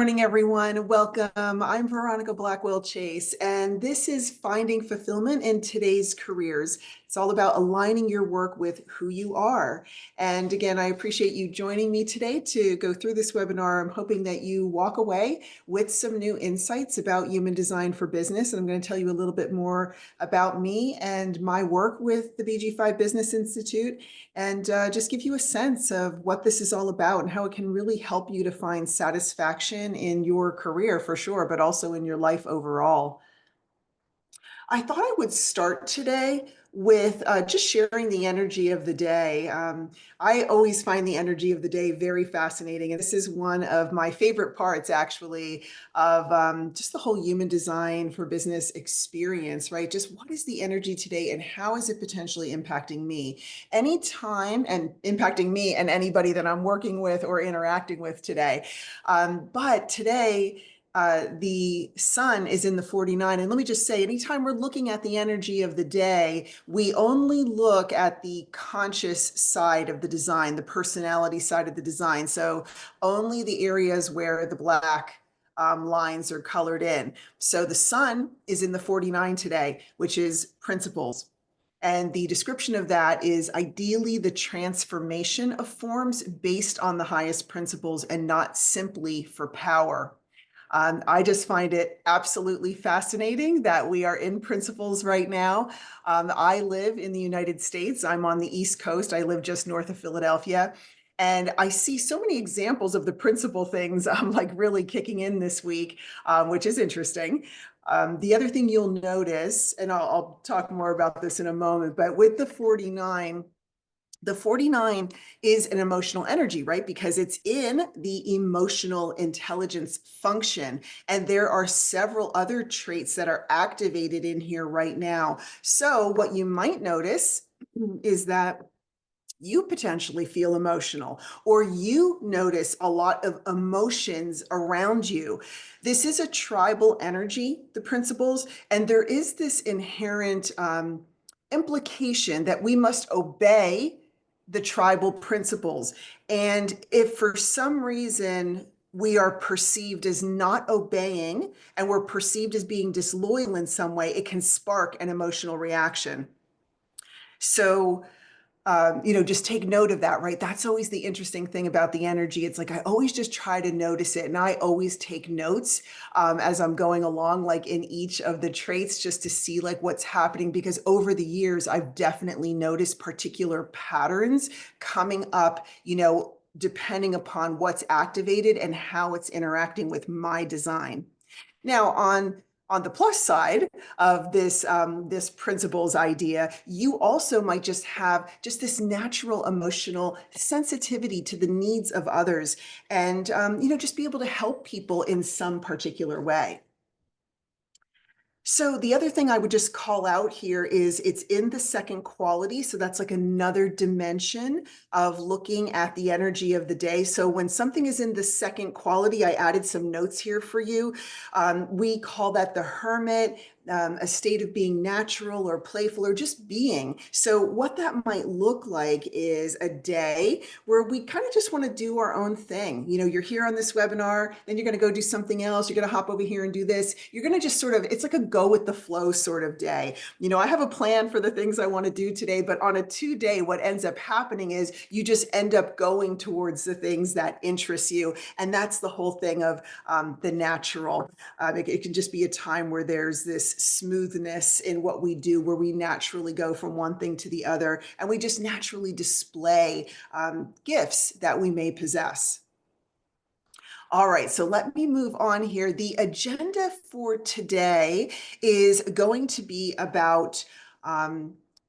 Morning, everyone. Welcome. I'm Veronica Blackwell-Chase, and this is Finding Fulfillment in Today's Careers. It's all about aligning your work with who you are. And again, I appreciate you joining me today to go through this webinar. I'm hoping that you walk away with some new insights about human design for business. And I'm going to tell you a little bit more about me and my work with the BG5 Business Institute, and just give you a sense of what this is all about and how it can really help you to find satisfaction in your career for sure, but also in your life overall. I thought I would start today with just sharing the energy of the day. I always find the energy of the day very fascinating. And this is one of my favorite parts, actually, of just the whole human design for business experience, right? Just what is the energy today and how is it potentially impacting me? Anytime and impacting me and anybody that I'm working with or interacting with today. But today, the sun is in the 49. And let me just say, anytime we're looking at the energy of the day, we only look at the conscious side of the design, the personality side of the design. So only the areas where the black lines are colored in. So the sun is in the 49 today, which is principles. And the description of that is ideally the transformation of forms based on the highest principles and not simply for power. I just find it absolutely fascinating that we are in principles right now. I live in the United States. I'm on the East Coast. I live just north of Philadelphia. And I see so many examples of the principle things like really kicking in this week, which is interesting. The other thing you'll notice, and I'll talk more about this in a moment, but with the 49, the 49 is an emotional energy, right? Because it's in the emotional intelligence function. And there are several other traits that are activated in here right now. So what you might notice is that you potentially feel emotional, or you notice a lot of emotions around you. This is a tribal energy, the principles, and there is this inherent implication that we must obey the tribal principles. And if for some reason we are perceived as not obeying and we're perceived as being disloyal in some way, it can spark an emotional reaction. So just take note of that, right? That's always the interesting thing about the energy. It's like I always just try to notice it, and I always take notes as I'm going along, like in each of the traits, just to see like what's happening. Because over the years, I've definitely noticed particular patterns coming up, depending upon what's activated and how it's interacting with my design. Now, on the plus side of this principles idea, you also might just have just this natural emotional sensitivity to the needs of others, and just be able to help people in some particular way. So the other thing I would just call out here is it's in the second quality. So that's like another dimension of looking at the energy of the day. So when something is in the second quality, I added some notes here for you. We call that the hermit, a state of being natural or playful or just being. So what that might look like is a day where we kind of just want to do our own thing. You're here on this webinar, then you're going to go do something else. You're going to hop over here and do this. You're going to just sort of, it's like a go with the flow sort of day. I have a plan for the things I want to do today, but on a 2-day, what ends up happening is you just end up going towards the things that interest you. And that's the whole thing of the natural. It can just be a time where there's this smoothness in what we do, where we naturally go from one thing to the other, and we just naturally display gifts that we may possess. All right, so let me move on here. The agenda for today is going to be about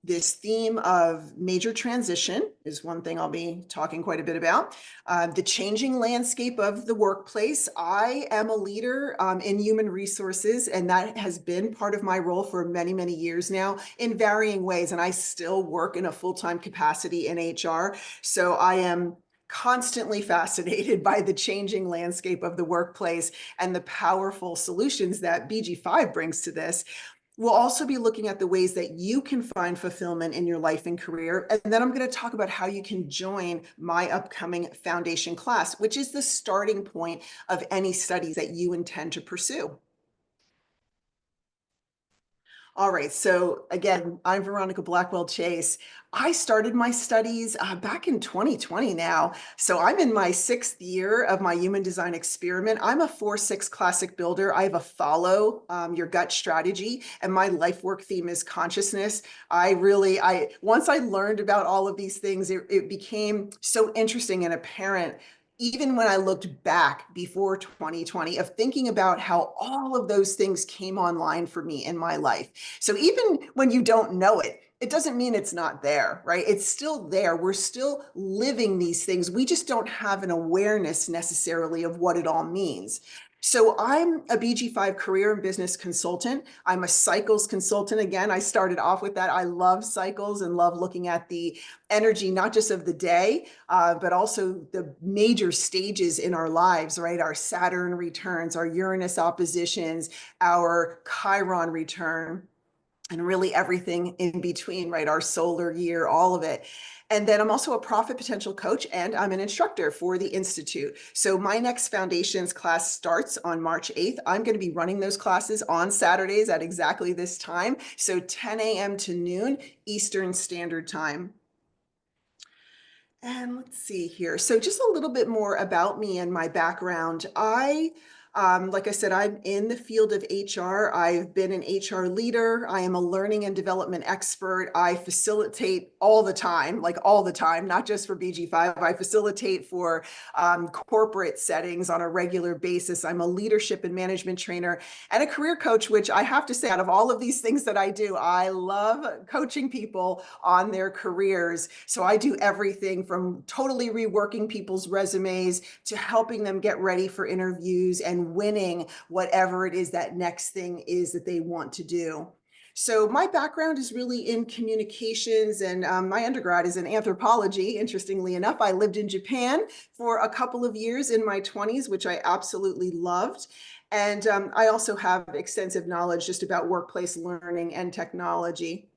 this theme of major transition is one thing I'll be talking quite a bit about. The changing landscape of the workplace. I am a leader in human resources, and that has been part of my role for many, many years now in varying ways. And I still work in a full-time capacity in HR. So I am constantly fascinated by the changing landscape of the workplace and the powerful solutions that BG5 brings to this. We'll also be looking at the ways that you can find fulfillment in your life and career. And then I'm going to talk about how you can join my upcoming foundation class, which is the starting point of any studies that you intend to pursue. All right. So again, I'm Veronica Blackwell Chase. I started my studies back in 2020 now. So I'm in my 6th year of my human design experiment. I'm a 4-6 classic builder. I have a follow your gut strategy, and my life work theme is consciousness. Once I learned about all of these things, it became so interesting and apparent even when I looked back before 2020 of thinking about how all of those things came online for me in my life. So even when you don't know it, it doesn't mean it's not there, right? It's still there. We're still living these things. We just don't have an awareness necessarily of what it all means. So I'm a BG5 career and business consultant. I'm a cycles consultant. Again, I started off with that. I love cycles and love looking at the energy, not just of the day, but also the major stages in our lives, right? Our Saturn returns, our Uranus oppositions, our Chiron return, and really everything in between, right? Our solar year, all of it. And then I'm also a profit potential coach, and I'm an instructor for the Institute. So my next foundations class starts on March 8th. I'm going to be running those classes on Saturdays at exactly this time. So 10 a.m. to noon Eastern Standard Time. And let's see here. So just a little bit more about me and my background. Like I said, I'm in the field of HR. I've been an HR leader. I am a learning and development expert. I facilitate all the time, like all the time, not just for BG5. I facilitate for corporate settings on a regular basis. I'm a leadership and management trainer and a career coach, which I have to say, out of all of these things that I do, I love coaching people on their careers. So I do everything from totally reworking people's resumes to helping them get ready for interviews and winning whatever it is that next thing is that they want to do. So my background is really in communications, and my undergrad is in anthropology. Interestingly enough, I lived in Japan for a couple of years in my 20s, which I absolutely loved. And I also have extensive knowledge just about workplace learning and technology.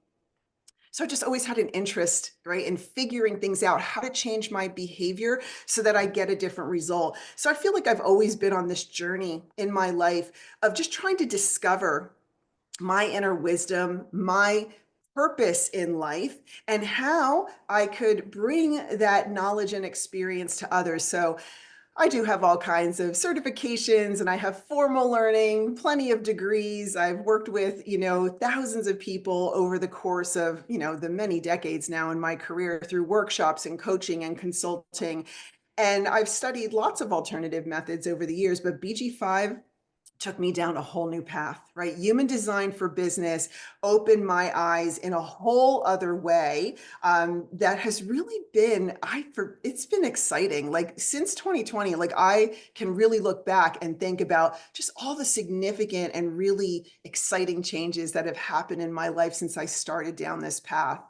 So I just always had an interest, right, in figuring things out, how to change my behavior so that I get a different result. So I feel like I've always been on this journey in my life of just trying to discover my inner wisdom, my purpose in life, and how I could bring that knowledge and experience to others. So I do have all kinds of certifications, and I have formal learning, plenty of degrees. I've worked with, thousands of people over the course of, the many decades now in my career through workshops and coaching and consulting. And I've studied lots of alternative methods over the years, but BG5 took me down a whole new path, right? Human design for business opened my eyes in a whole other way that has really been, it's been exciting. Like since 2020, like I can really look back and think about just all the significant and really exciting changes that have happened in my life since I started down this path.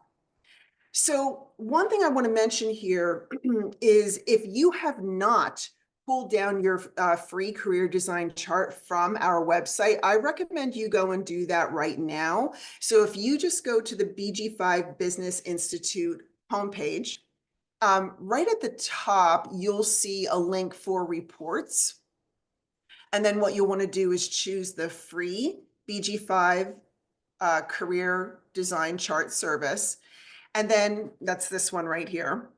So one thing I want to mention here is if you have not pulled down your free career design chart from our website, I recommend you go and do that right now. So if you just go to the BG5 Business Institute homepage, right at the top, you'll see a link for reports. And then what you'll want to do is choose the free BG5 career design chart service. And then that's this one right here.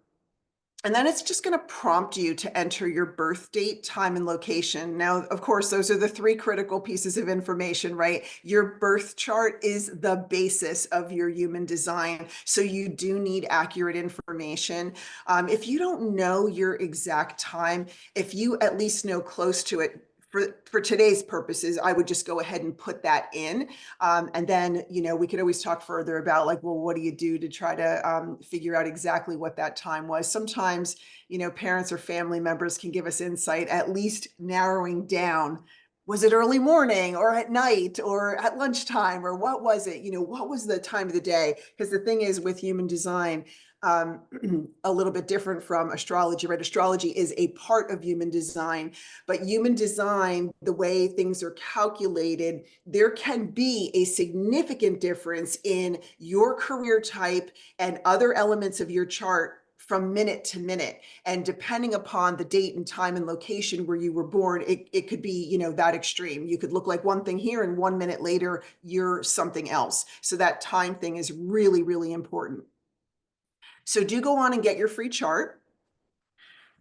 And then it's just going to prompt you to enter your birth date, time, and location. Now, of course, those are the 3 critical pieces of information, right? Your birth chart is the basis of your human design. So you do need accurate information. If you don't know your exact time, if you at least know close to it, for today's purposes, I would just go ahead and put that in. And then, we could always talk further about like, well, what do you do to try to figure out exactly what that time was? Sometimes, parents or family members can give us insight, at least narrowing down. Was it early morning or at night or at lunchtime or what was it? What was the time of the day? Because the thing is with human design, um, a little bit different from astrology, right? Astrology is a part of human design, but human design, the way things are calculated, there can be a significant difference in your career type and other elements of your chart from minute to minute. And depending upon the date and time and location where you were born, it could be, that extreme. You could look like one thing here and 1 minute later, you're something else. So that time thing is really, really important. So do go on and get your free chart.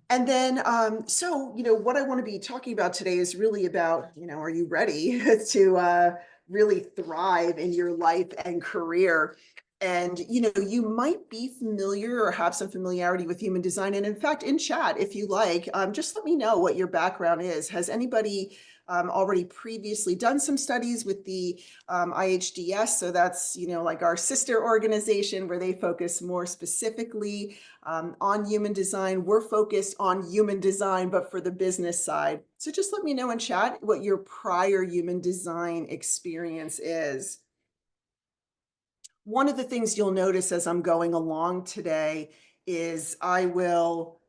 And then, what I want to be talking about today is really about, are you ready to really thrive in your life and career? And, you might be familiar or have some familiarity with human design. And in fact, in chat, if you like, just let me know what your background is. Has anybody already previously done some studies with the IHDS? So that's, like our sister organization where they focus more specifically on human design. We're focused on human design, but for the business side. So just let me know in chat what your prior human design experience is. One of the things you'll notice as I'm going along today is I will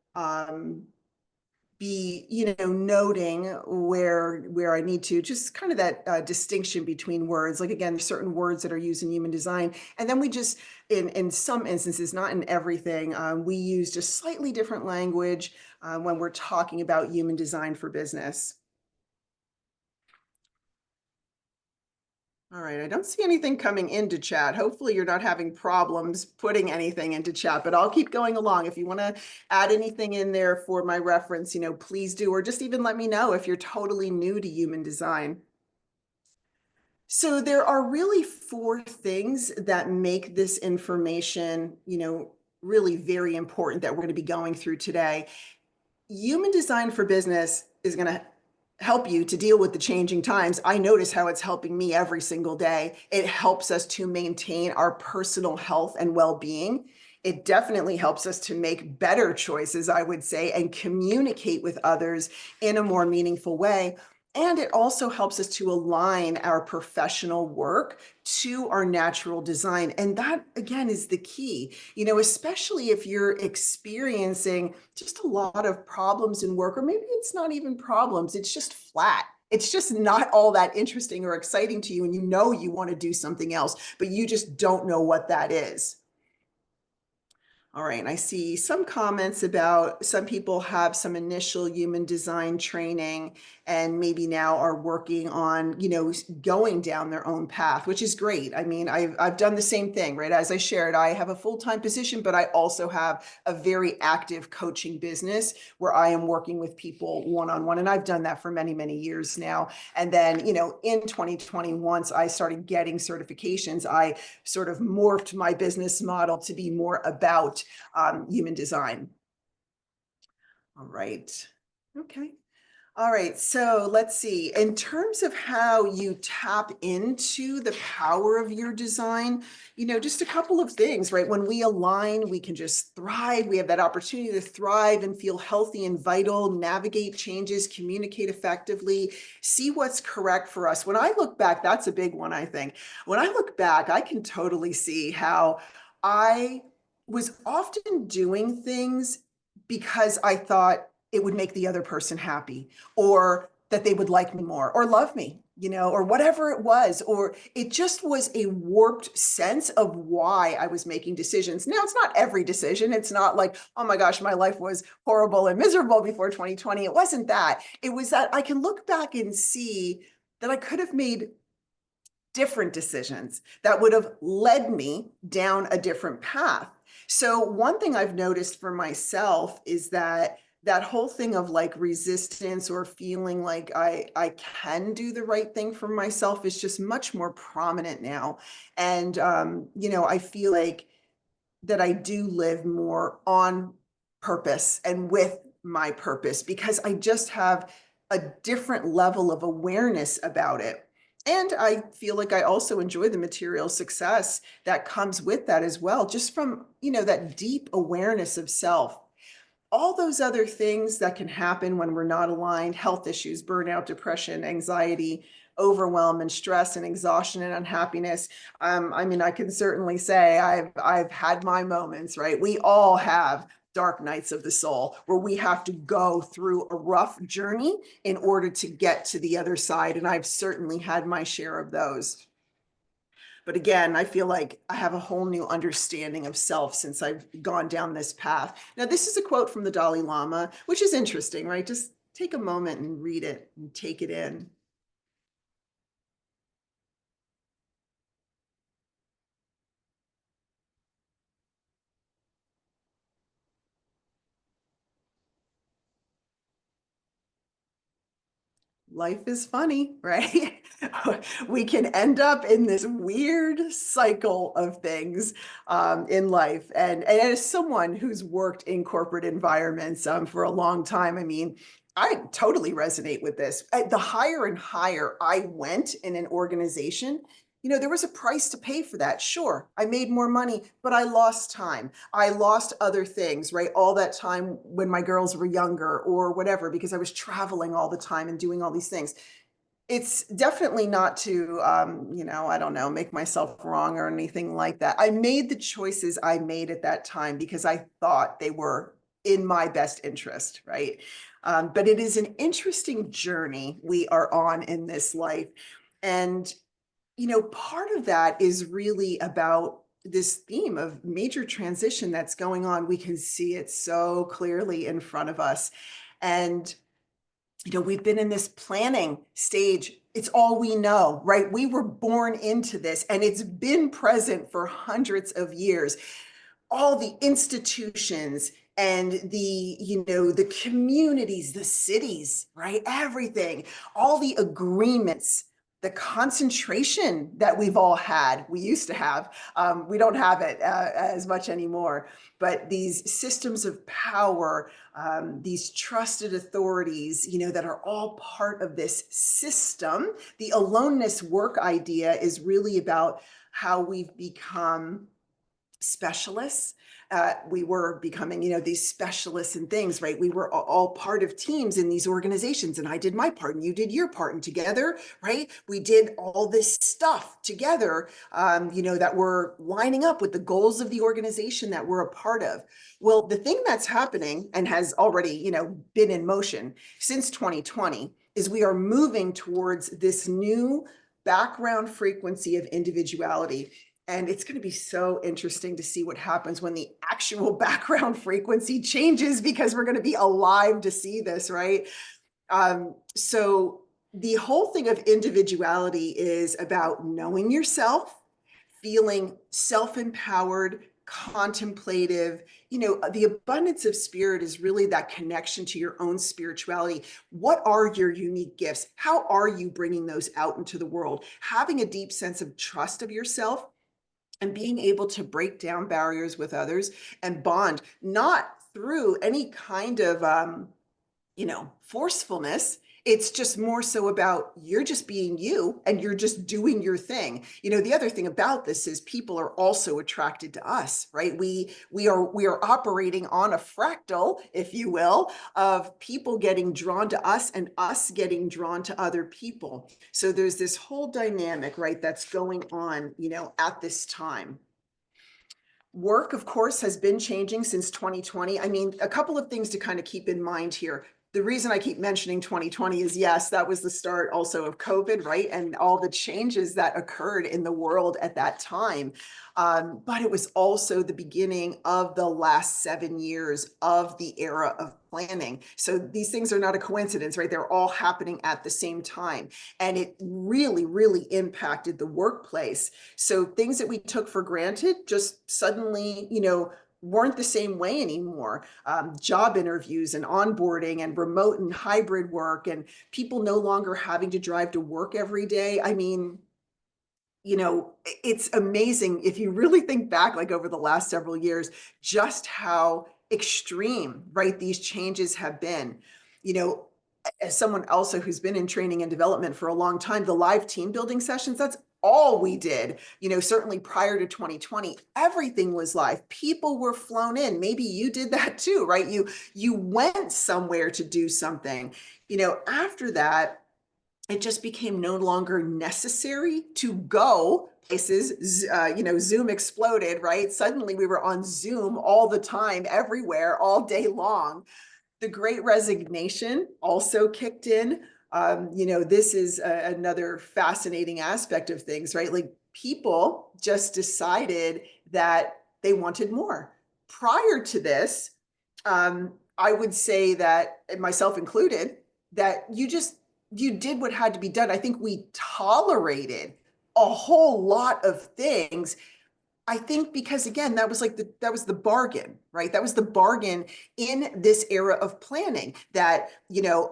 be, noting where I need to, just kind of that distinction between words. Like again, there's certain words that are used in human design, and then we just, in some instances, not in everything, we use just slightly different language when we're talking about human design for business. All right, I don't see anything coming into chat. Hopefully you're not having problems putting anything into chat, but I'll keep going along. If you want to add anything in there for my reference, please do, or just even let me know if you're totally new to human design. So there are really four things that make this information, really very important that we're going to be going through today. Human design for business is going to help you to deal with the changing times. I notice how it's helping me every single day. It helps us to maintain our personal health and well-being. It definitely helps us to make better choices, I would say, and communicate with others in a more meaningful way. And it also helps us to align our professional work to our natural design. And that, again, is the key, especially if you're experiencing just a lot of problems in work, or maybe it's not even problems, it's just flat. It's just not all that interesting or exciting to you. And you want to do something else, but you just don't know what that is. All right, and I see some comments about some people have some initial human design training and maybe now are working on, going down their own path, which is great. I mean, I've done the same thing, right? As I shared, I have a full-time position, but I also have a very active coaching business where I am working with people one-on-one, and I've done that for many, many years now. And then, in 2020, once I started getting certifications, I sort of morphed my business model to be more about human design. All right. Okay. All right. So let's see. In terms of how you tap into the power of your design, just a couple of things, right? When we align, we can just thrive. We have that opportunity to thrive and feel healthy and vital, navigate changes, communicate effectively, see what's correct for us. When I look back, that's a big one, I think. When I look back, I can totally see how I was often doing things because I thought it would make the other person happy, or that they would like me more or love me, or whatever it was, or it just was a warped sense of why I was making decisions. Now, it's not every decision. It's not like, oh my gosh, my life was horrible and miserable before 2020. It wasn't that. It was that I can look back and see that I could have made different decisions that would have led me down a different path. So one thing I've noticed for myself is that whole thing of like resistance or feeling like I can do the right thing for myself is just much more prominent now. And, I feel like that I do live more on purpose and with my purpose because I just have a different level of awareness about it. And I feel like I also enjoy the material success that comes with that as well, just from, that deep awareness of self. All those other things that can happen when we're not aligned, health issues, burnout, depression, anxiety, overwhelm and stress and exhaustion and unhappiness. I mean, I can certainly say I've had my moments, right? We all have dark nights of the soul where we have to go through a rough journey in order to get to the other side. And I've certainly had my share of those. But again, I feel like I have a whole new understanding of self since I've gone down this path. Now, this is a quote from the Dalai Lama, which is interesting, right? Just take a moment and read it and take it in. Life is funny, right? We can end up in this weird cycle of things in life. And as someone who's worked in corporate environments for a long time, I mean, I totally resonate with this. The higher and higher I went in an organization, there was a price to pay for that. Sure, I made more money, but I lost time. I lost other things, right? All that time when my girls were younger or whatever, because I was traveling all the time and doing all these things. It's definitely not to, I don't know, make myself wrong or anything like that. I made the choices I made at that time because I thought they were in my best interest, right? But it is an interesting journey we are on in this life. And part of that is really about this theme of major transition that's going on. We can see it so clearly in front of us. And, we've been in this planning stage. It's all we know, right? We were born into this and it's been present for hundreds of years. All the institutions and the communities, the cities, right? Everything, all the agreements, the concentration that we've all had, we used to have, we don't have it as much anymore, but these systems of power, these trusted authorities, that are all part of this system. The aloneness work idea is really about how we've become specialists. We were becoming, these specialists in things, right? We were all part of teams in these organizations, and I did my part, and you did your part, and together, right? We did all this stuff together, that were lining up with the goals of the organization that we're a part of. Well, the thing that's happening and has already, been in motion since 2020 is we are moving towards this new background frequency of individuality. And it's going to be so interesting to see what happens when the actual background frequency changes, because we're going to be alive to see this, right? So the whole thing of individuality is about knowing yourself, feeling self-empowered, contemplative. The abundance of spirit is really that connection to your own spirituality. What are your unique gifts? How are you bringing those out into the world? Having a deep sense of trust of yourself and being able to break down barriers with others and bond, not through any kind of forcefulness. It's just more so about you're just being you and you're just doing your thing. The other thing about this is people are also attracted to us, right? We are operating on a fractal, if you will, of people getting drawn to us and us getting drawn to other people. So there's this whole dynamic, right, that's going on, at this time. Work, of course, has been changing since 2020. I mean, a couple of things to kind of keep in mind here. The reason I keep mentioning 2020 is, yes, that was the start also of COVID, right? And all the changes that occurred in the world at that time. But it was also the beginning of the last 7 years of the era of planning. So these things are not a coincidence, right? They're all happening at the same time. And it really, really impacted the workplace. So things that we took for granted just suddenly, weren't the same way anymore. Job interviews and onboarding and remote and hybrid work and people no longer having to drive to work every day. I mean, it's amazing if you really think back, like over the last several years, just how extreme, right, these changes have been. You know, as someone also who's been in training and development for a long time, the live team building sessions, that's all we did. Certainly prior to 2020, everything was live. People were flown in. Maybe you did that too, right? You went somewhere to do something. After that, it just became no longer necessary to go places. Zoom exploded, right? Suddenly we were on Zoom all the time, everywhere, all day long. The Great Resignation also kicked in. This is another fascinating aspect of things, right? Like people just decided that they wanted more. Prior to this, I would say that, myself included, that you did what had to be done. I think we tolerated a whole lot of things. I think because again, that was the bargain, right? That was the bargain in this era of planning, that,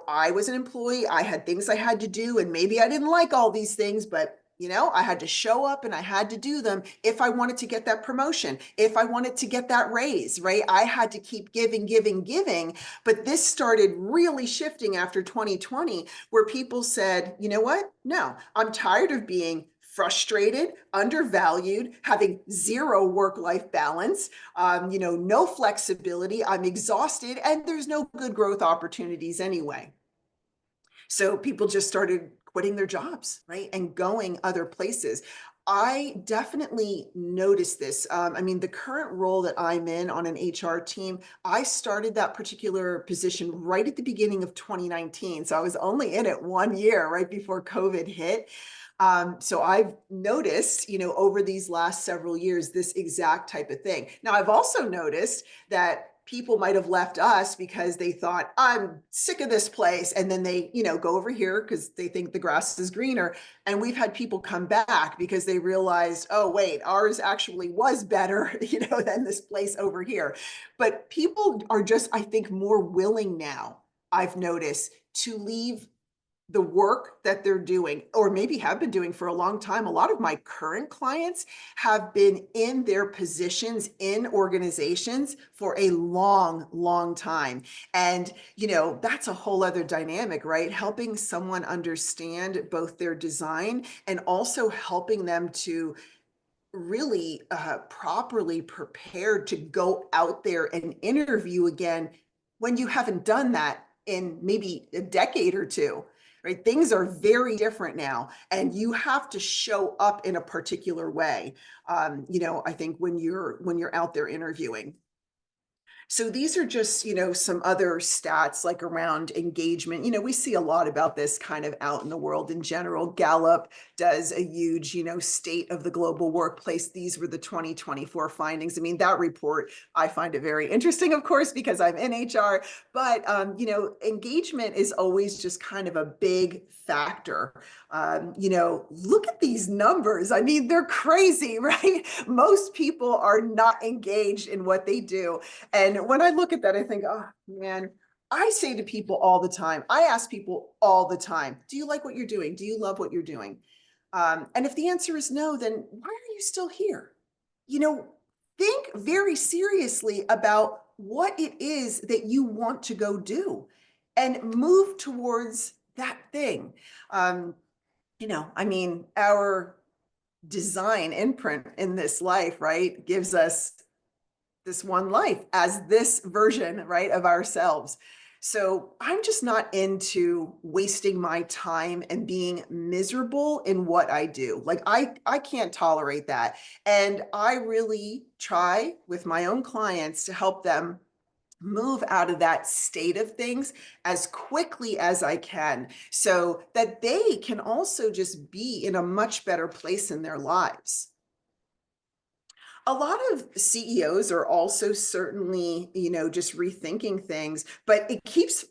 I was an employee, I had things I had to do, and maybe I didn't like all these things, but I had to show up and I had to do them if I wanted to get that promotion, if I wanted to get that raise, right? I had to keep giving, giving, giving. But this started really shifting after 2020, where people said, you know what? No, I'm tired of being frustrated, undervalued, having zero work-life balance, no flexibility. I'm exhausted, and there's no good growth opportunities anyway. So people just started quitting their jobs, right? And going other places. I definitely noticed this. The current role that I'm in on an HR team, I started that particular position right at the beginning of 2019. So I was only in it 1 year, right before COVID hit. So I've noticed, over these last several years, this exact type of thing. Now, I've also noticed that people might have left us because they thought, I'm sick of this place. And then they, go over here because they think the grass is greener. And we've had people come back because they realized, oh, wait, ours actually was better, than this place over here. But people are just, I think, more willing now, I've noticed, to leave the work that they're doing, or maybe have been doing for a long time. A lot of my current clients have been in their positions in organizations for a long, long time. And, that's a whole other dynamic, right? Helping someone understand both their design and also helping them to really properly prepared to go out there and interview again when you haven't done that in maybe a decade or two, right? Things are very different now, and you have to show up in a particular way. I think when you're out there interviewing. So these are just, some other stats like around engagement. We see a lot about this kind of out in the world in general. Gallup does a huge, state of the global workplace. These were the 2024 findings. That report, I find it very interesting, of course, because I'm in HR, but, engagement is always just kind of a big factor. Look at these numbers. They're crazy, right? Most people are not engaged in what they do. And when I look at that, I think, oh man, I say to people all the time, I ask people all the time, do you like what you're doing? Do you love what you're doing? And if the answer is no, then why are you still here? You know, think very seriously about what it is that you want to go do and move towards that thing. Um, our design imprint in this life, right, gives us this one life as this version, right, of ourselves. So I'm just not into wasting my time and being miserable in what I do. Like I can't tolerate that. And I really try with my own clients to help them move out of that state of things as quickly as I can so that they can also just be in a much better place in their lives. A lot of CEOs are also certainly, just rethinking things, but it keeps,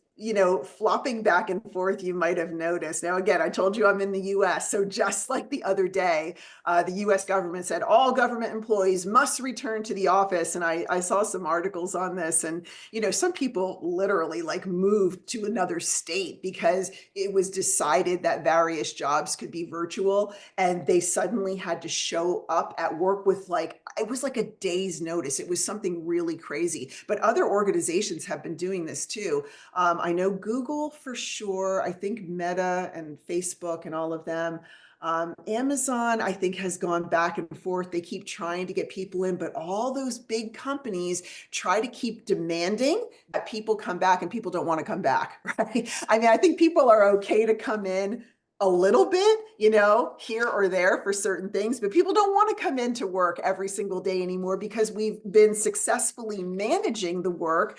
flopping back and forth. You might have noticed. Now, again, I told you I'm in the US. So just like the other day, the US government said all government employees must return to the office. And I saw some articles on this. And, some people literally like moved to another state because it was decided that various jobs could be virtual, and they suddenly had to show up at work with it was like a day's notice. It was something really crazy. But other organizations have been doing this too. I know Google for sure. I think Meta and Facebook and all of them. Amazon, I think, has gone back and forth. They keep trying to get people in, but all those big companies try to keep demanding that people come back, and people don't want to come back, right? I think people are okay to come in a little bit, here or there for certain things, but people don't want to come into work every single day anymore because we've been successfully managing the work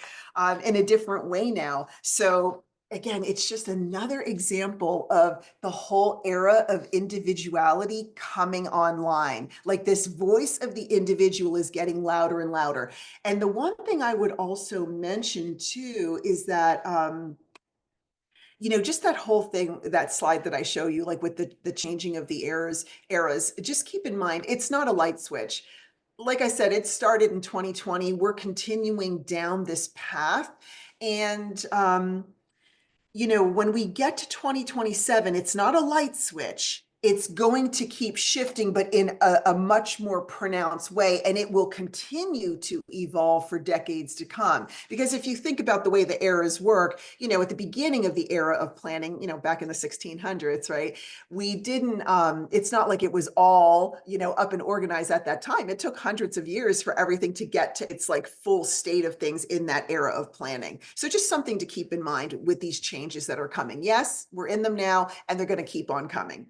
in a different way now. So again, it's just another example of the whole era of individuality coming online. Like this voice of the individual is getting louder and louder. And the one thing I would also mention too is that, just that whole thing, that slide that I show you, like with the changing of the eras, just keep in mind, it's not a light switch. Like I said, it started in 2020. We're continuing down this path. And, when we get to 2027, it's not a light switch. It's going to keep shifting, but in a much more pronounced way. And it will continue to evolve for decades to come. Because if you think about the way the eras work, at the beginning of the era of planning, back in the 1600s, right? We didn't, it's not like it was all, up and organized at that time. It took hundreds of years for everything to get to its like full state of things in that era of planning. So just something to keep in mind with these changes that are coming. Yes, we're in them now, and they're going to keep on coming.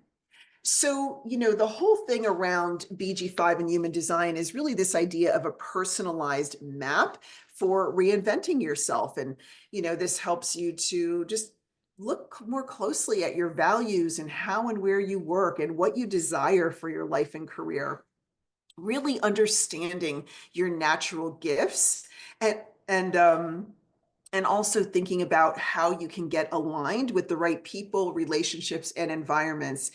So, the whole thing around BG5 and human design is really this idea of a personalized map for reinventing yourself. And, this helps you to just look more closely at your values and how and where you work and what you desire for your life and career. Really understanding your natural gifts and, and, um, and also thinking about how you can get aligned with the right people, relationships, and environments.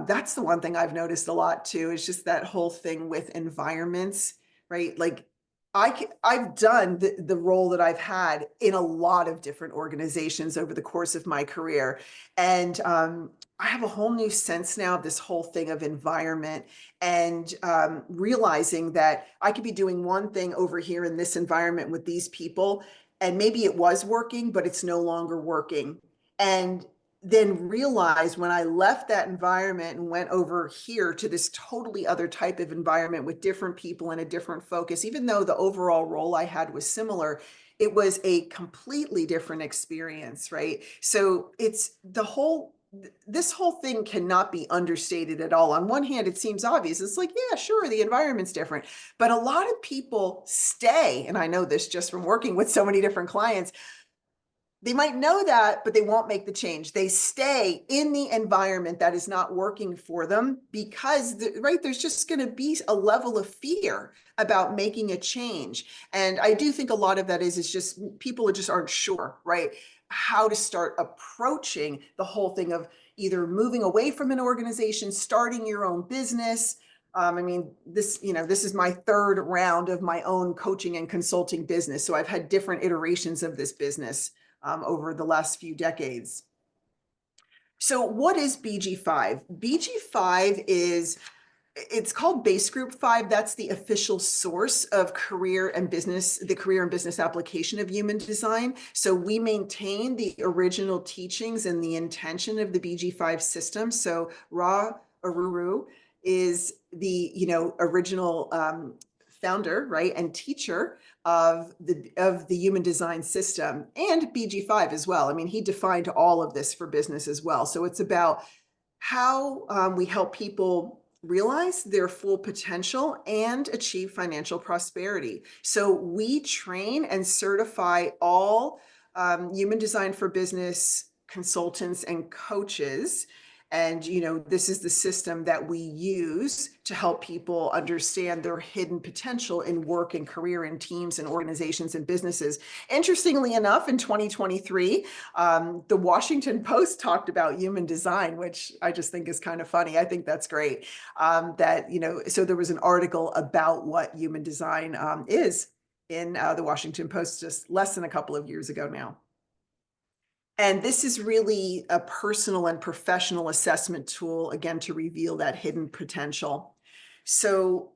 That's the one thing I've noticed a lot too, is just that whole thing with environments, right? Like I've done the role that I've had in a lot of different organizations over the course of my career. And I have a whole new sense now of this whole thing of environment and realizing that I could be doing one thing over here in this environment with these people, and maybe it was working, but it's no longer working. And then realize when I left that environment and went over here to this totally other type of environment with different people and a different focus, even though the overall role I had was similar, it was a completely different experience, right? So it's this whole thing cannot be understated at all. On one hand, it seems obvious. It's like, yeah, sure, the environment's different. But a lot of people stay, and I know this just from working with so many different clients, they might know that, but they won't make the change. They stay in the environment that is not working for them because, right, there's just going to be a level of fear about making a change. And I do think a lot of that is just people just aren't sure, right, how to start approaching the whole thing of either moving away from an organization, starting your own business. This is my third round of my own coaching and consulting business. So I've had different iterations of this business over the last few decades. So what is BG5? BG5 it's called Base Group 5. That's the official source of the career and business application of human design. So we maintain the original teachings and the intention of the BG5 system. So Ra Aruru is the original founder, right, and teacher of the human design system, and BG5 as well. I mean, he defined all of this for business as well. So it's about how we help people realize their full potential and achieve financial prosperity. So we train and certify all human design for business consultants and coaches. And, this is the system that we use to help people understand their hidden potential in work and career and teams and organizations and businesses. Interestingly enough, in 2023, the Washington Post talked about human design, which I just think is kind of funny. I think that's great. So there was an article about what human design is in the Washington Post just less than a couple of years ago now. And this is really a personal and professional assessment tool, again, to reveal that hidden potential. So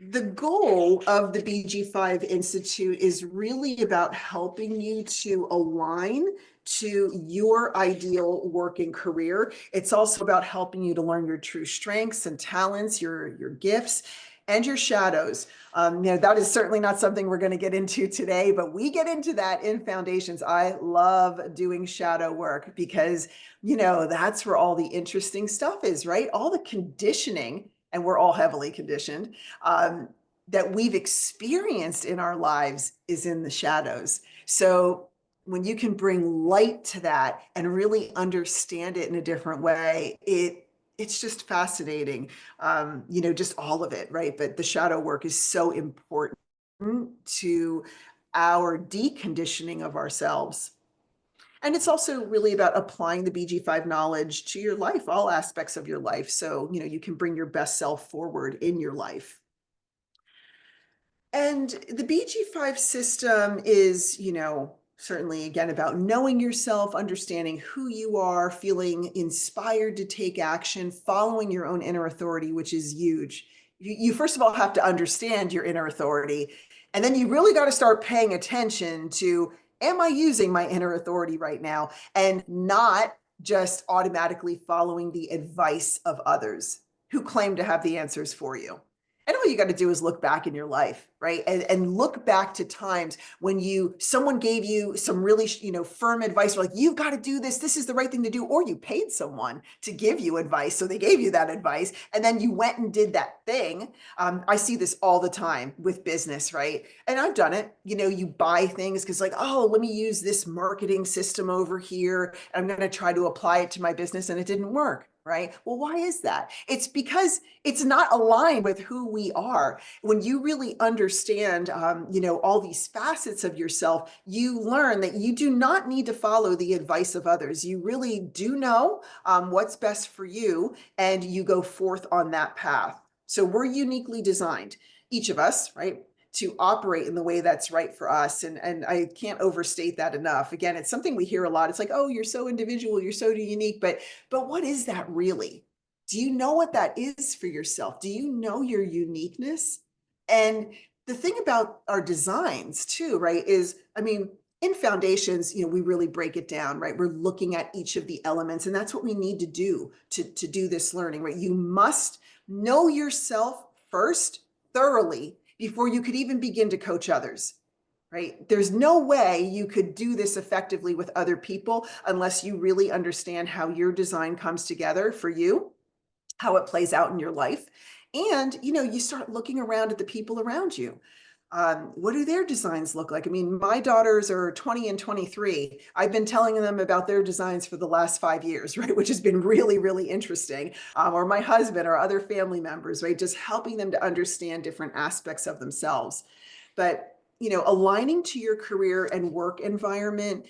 the goal of the BG5 Institute is really about helping you to align to your ideal working career. It's also about helping you to learn your true strengths and talents, your gifts, and your shadows. That is certainly not something we're going to get into today, but we get into that in foundations. I love doing shadow work because, that's where all the interesting stuff is, right? All the conditioning, and we're all heavily conditioned, that we've experienced in our lives is in the shadows. So when you can bring light to that and really understand it in a different way, it's just fascinating. Just all of it, right? But the shadow work is so important to our deconditioning of ourselves. And it's also really about applying the BG5 knowledge to your life, all aspects of your life. So, you can bring your best self forward in your life. And the BG5 system is, certainly again about knowing yourself, understanding who you are, feeling inspired to take action, following your own inner authority, which is huge. You first of all have to understand your inner authority. And then you really got to start paying attention to, am I using my inner authority right now? And not just automatically following the advice of others who claim to have the answers for you. And all you got to do is look back in your life, right? And look back to times when someone gave you some really, firm advice, like, you've got to do this. This is the right thing to do. Or you paid someone to give you advice. So they gave you that advice. And then you went and did that thing. I see this all the time with business, right? And I've done it. You buy things because, like, oh, let me use this marketing system over here. I'm going to try to apply it to my business. And it didn't work. Right? Well, why is that? It's because it's not aligned with who we are. When you really understand, all these facets of yourself, you learn that you do not need to follow the advice of others. You really do know what's best for you, and you go forth on that path. So we're uniquely designed, each of us, right, to operate in the way that's right for us. And I can't overstate that enough. Again, it's something we hear a lot. It's like, oh, you're so individual, you're so unique, but what is that really? Do you know what that is for yourself? Do you know your uniqueness? And the thing about our designs too, right, is, in foundations, we really break it down, right? We're looking at each of the elements, and that's what we need to do to do this learning, right? You must know yourself first thoroughly before you could even begin to coach others, right? There's no way you could do this effectively with other people unless you really understand how your design comes together for you, how it plays out in your life. And, you start looking around at the people around you. What do their designs look like? My daughters are 20 and 23. I've been telling them about their designs for the last 5 years, right? Which has been really, really interesting. Or my husband or other family members, right? Just helping them to understand different aspects of themselves. But, aligning to your career and work environment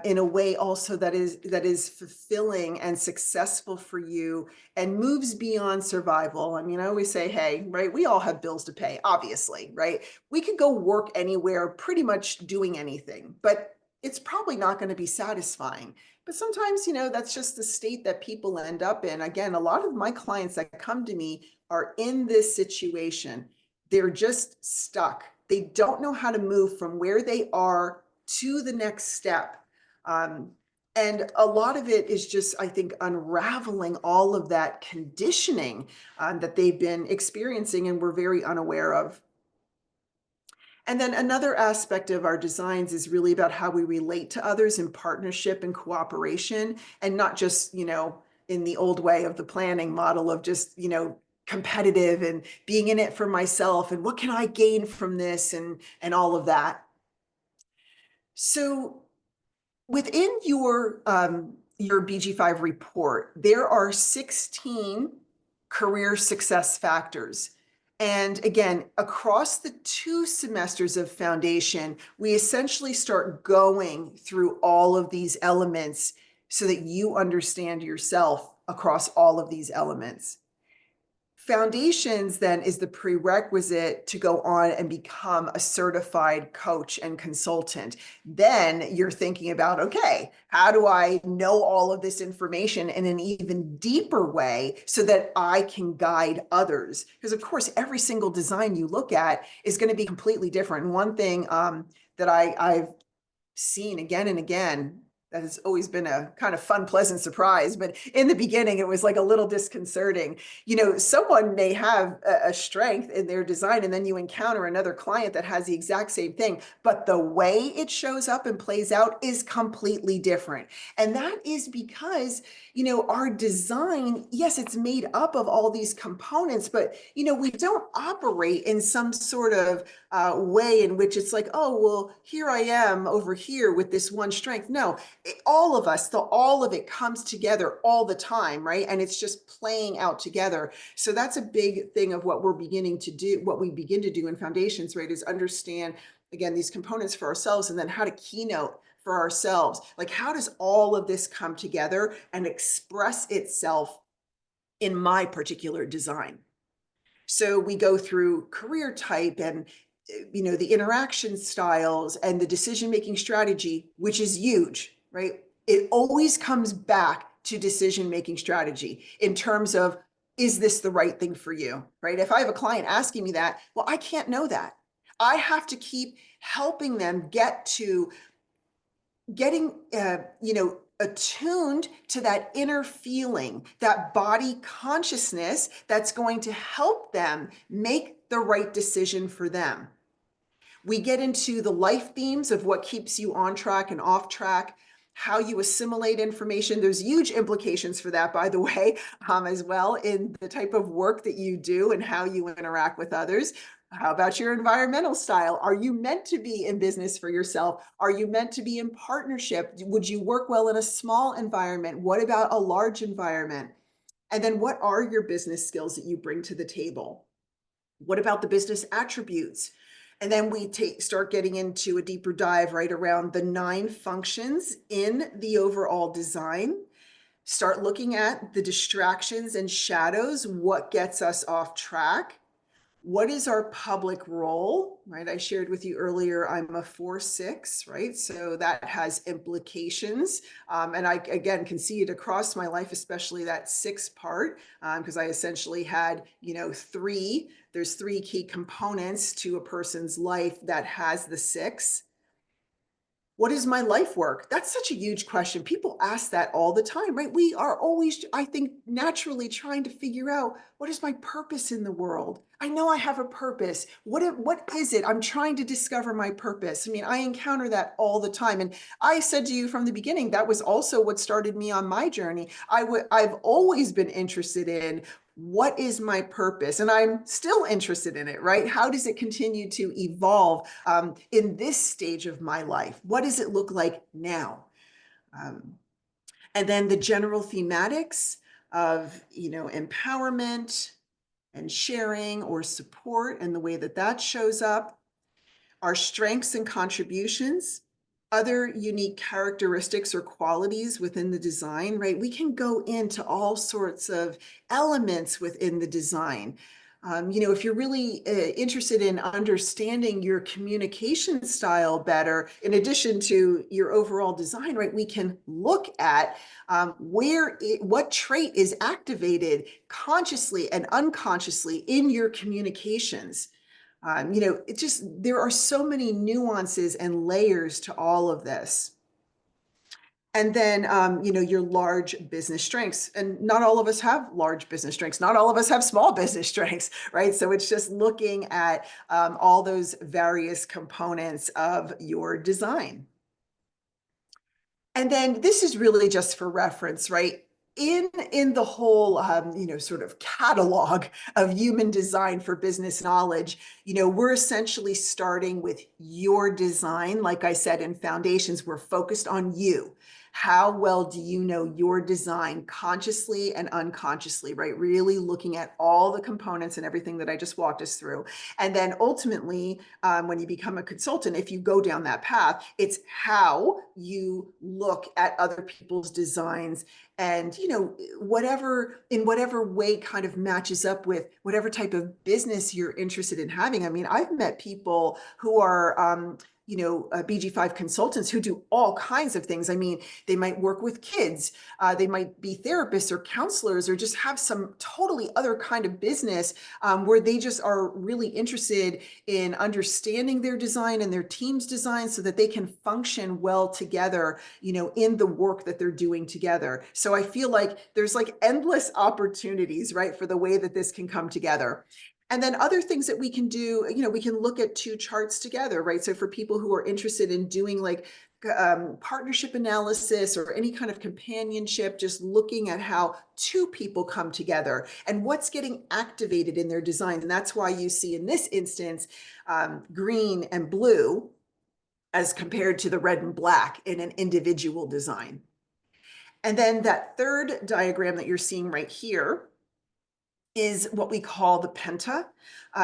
in a way also that is fulfilling and successful for you and moves beyond survival. I always say, hey, right, we all have bills to pay, obviously, right? We could go work anywhere, pretty much doing anything, but it's probably not going to be satisfying. But sometimes, that's just the state that people end up in. Again, a lot of my clients that come to me are in this situation. They're just stuck. They don't know how to move from where they are to the next step. And a lot of it is just, I think, unraveling all of that conditioning that they've been experiencing and we're very unaware of. And then another aspect of our designs is really about how we relate to others in partnership and cooperation, and not just, in the old way of the planning model of just, competitive and being in it for myself and what can I gain from this and all of that. So within your BG5 report, there are 16 career success factors. And again, across the 2 semesters of foundation, we essentially start going through all of these elements so that you understand yourself across all of these elements. Foundations then is the prerequisite to go on and become a certified coach and consultant. Then you're thinking about, okay, how do I know all of this information in an even deeper way so that I can guide others? Because of course, every single design you look at is going to be completely different. And one thing that I've seen again and again That has always been a kind of fun, pleasant surprise. But in the beginning, it was like a little disconcerting. Someone may have a strength in their design, and then you encounter another client that has the exact same thing, but the way it shows up and plays out is completely different. And that is because, our design, yes, it's made up of all these components, but, we don't operate in some sort of way in which it's like, oh, well, here I am over here with this one strength. No, all of us, all of it comes together all the time, right? And it's just playing out together. So that's a big thing of what we're beginning to do, what we begin to do in foundations, right? Is understand, again, these components for ourselves, and then how to keynote for ourselves. Like, how does all of this come together and express itself in my particular design? So we go through career type and the interaction styles and the decision-making strategy, which is huge, right? It always comes back to decision-making strategy in terms of, is this the right thing for you, right? If I have a client asking me that, well, I can't know that. I have to keep helping them get to getting, attuned to that inner feeling, that body consciousness that's going to help them make the right decision for them. We get into the life themes of what keeps you on track and off track, how you assimilate information. There's huge implications for that, by the way, as well, in the type of work that you do and how you interact with others. How about your environmental style? Are you meant to be in business for yourself? Are you meant to be in partnership? Would you work well in a small environment? What about a large environment? And then what are your business skills that you bring to the table? What about the business attributes? And then we start getting into a deeper dive right around the 9 functions in the overall design. Start looking at the distractions and shadows, what gets us off track. What is our public role, right? I shared with you earlier, I'm a 4-6, right? So that has implications. And I, again, can see it across my life, especially that 6 part, because I essentially had, there's 3 key components to a person's life that has the 6. What is my life work? That's such a huge question. People ask that all the time, right? We are always, I think, naturally trying to figure out, what is my purpose in the world? I know I have a purpose. What is it? I'm trying to discover my purpose. I mean, I encounter that all the time. And I said to you from the beginning, that was also what started me on my journey. I've always been interested in, what is my purpose? And I'm still interested in it, right? How does it continue to evolve in this stage of my life? What does it look like now? And then the general thematics of, empowerment and sharing or support, and the way that that shows up, our strengths and contributions, other unique characteristics or qualities within the design, right? We can go into all sorts of elements within the design. If you're really interested in understanding your communication style better, in addition to your overall design, right, we can look at what trait is activated consciously and unconsciously in your communications. There are so many nuances and layers to all of this. And then, your large business strengths. And not all of us have large business strengths. Not all of us have small business strengths, right? So it's just looking at all those various components of your design. And then this is really just for reference, right? In the whole, sort of catalog of human design for business knowledge, we're essentially starting with your design. Like I said, in foundations, we're focused on you. How well do you know your design consciously and unconsciously, right? Really looking at all the components and everything that I just walked us through. And then ultimately, when you become a consultant, if you go down that path, it's how you look at other people's designs and, in whatever way kind of matches up with whatever type of business you're interested in having. I mean, I've met people who are, BG5 consultants who do all kinds of things. I mean, they might work with kids, they might be therapists or counselors, or just have some totally other kind of business where they just are really interested in understanding their design and their team's design so that they can function well together, in the work that they're doing together. So I feel like there's like endless opportunities, right, for the way that this can come together. And then other things that we can do, we can look at two charts together, right? So for people who are interested in doing like partnership analysis or any kind of companionship, just looking at how two people come together and what's getting activated in their designs. And that's why you see in this instance, green and blue as compared to the red and black in an individual design. And then that third diagram that you're seeing right here is what we call the penta.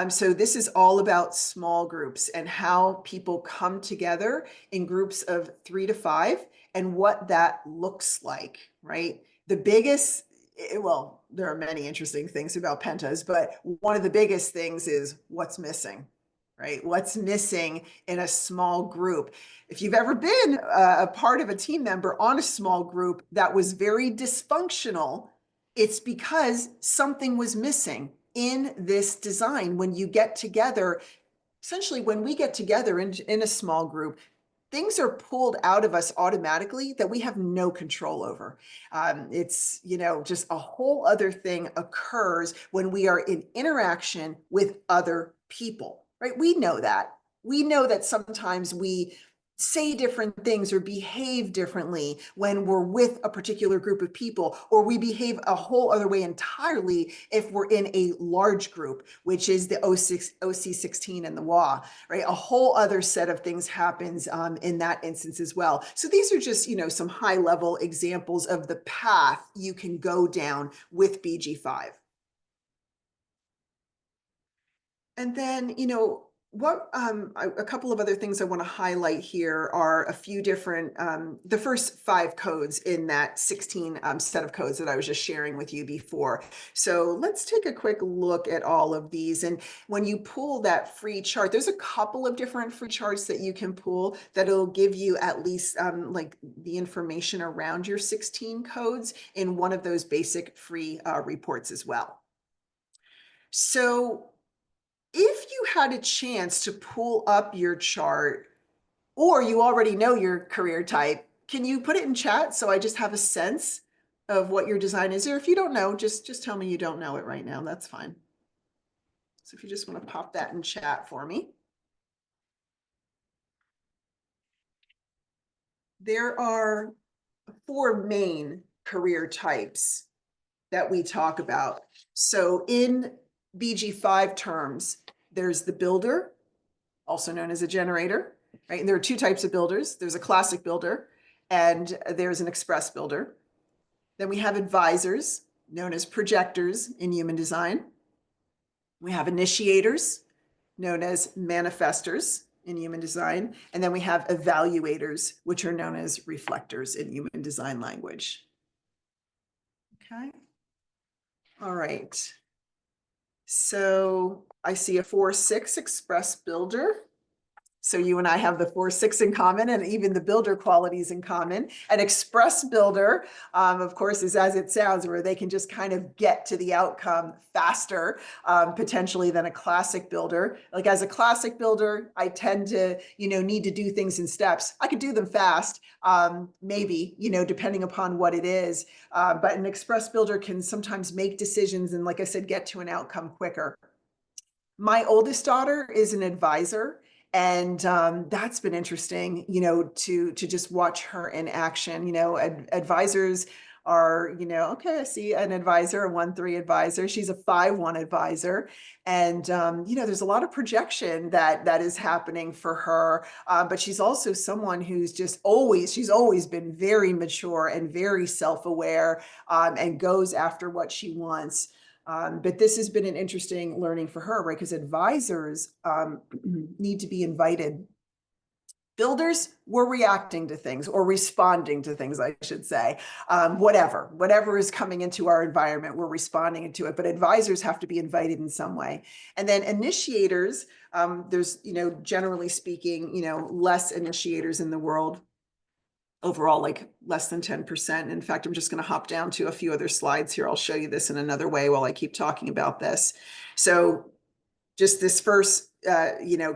So this is all about small groups and how people come together in groups of 3 to 5 and what that looks like, right? The biggest, well, there are many interesting things about pentas, but one of the biggest things is what's missing, right? What's missing in a small group. If you've ever been a part of a team member on a small group that was very dysfunctional, it's because something was missing in this design. When you get together, essentially, when we get together in a small group, things are pulled out of us automatically that we have no control over. It's, just a whole other thing occurs when we are in interaction with other people, right? We know that. We know that sometimes we say different things or behave differently when we're with a particular group of people, or we behave a whole other way entirely if we're in a large group, which is the OC16 and the WA, right? A whole other set of things happens in that instance as well. So these are just, some high level examples of the path you can go down with BG5. And then, what a couple of other things I want to highlight here are a few different, the first 5 codes in that 16 set of codes that I was just sharing with you before. So let's take a quick look at all of these. And when you pull that free chart, there's a couple of different free charts that you can pull that'll give you at least like the information around your 16 codes in one of those basic free reports as well. So if you had a chance to pull up your chart, or you already know your career type, can you put it in chat so I just have a sense of what your design is? Or if you don't know, just tell me you don't know it right now. That's fine. So if you just want to pop that in chat for me. There are 4 main career types that we talk about. So in BG5 terms, there's the builder, also known as a generator, right? And there are 2 types of builders. There's a classic builder and there's an express builder. Then we have advisors, known as projectors in human design. We have initiators, known as manifestors in human design. And then we have evaluators, which are known as reflectors in human design language. Okay. All right. So I see a 4-6 express builder. So you and I have the 4-6 in common, and even the builder qualities in common. An express builder, of course, is as it sounds, where they can just kind of get to the outcome faster, potentially, than a classic builder. Like as a classic builder, I tend to, need to do things in steps. I could do them fast, maybe, depending upon what it is. But an express builder can sometimes make decisions and, like I said, get to an outcome quicker. My oldest daughter is an advisor, and that's been interesting, to just watch her in action. Advisors are, okay, I see an advisor, a 1-3 advisor. She's a 5-1 advisor, and there's a lot of projection that is happening for her. But she's also someone who's she's always been very mature and very self-aware, and goes after what she wants. But this has been an interesting learning for her, right? Because advisors need to be invited Builders, we're reacting to things or responding to things, I should say. Whatever is coming into our environment, we're responding to it. But advisors have to be invited in some way. And then initiators, there's, generally speaking, less initiators in the world overall, like less than 10%. In fact, I'm just going to hop down to a few other slides here. I'll show you this in another way while I keep talking about this. So just this first,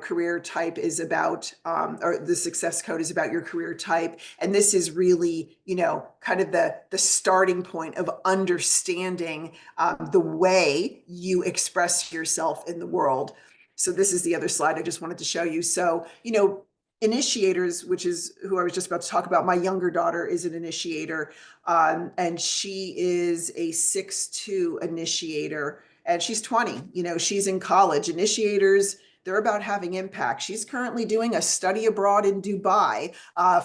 career type is about, or the success code is about your career type. And this is really, kind of the starting point of understanding the way you express yourself in the world. So this is the other slide I just wanted to show you. So, initiators, which is who I was just about to talk about, my younger daughter is an initiator, and she is a 6'2" initiator. And she's 20, she's in college. Initiators, they're about having impact. She's currently doing a study abroad in Dubai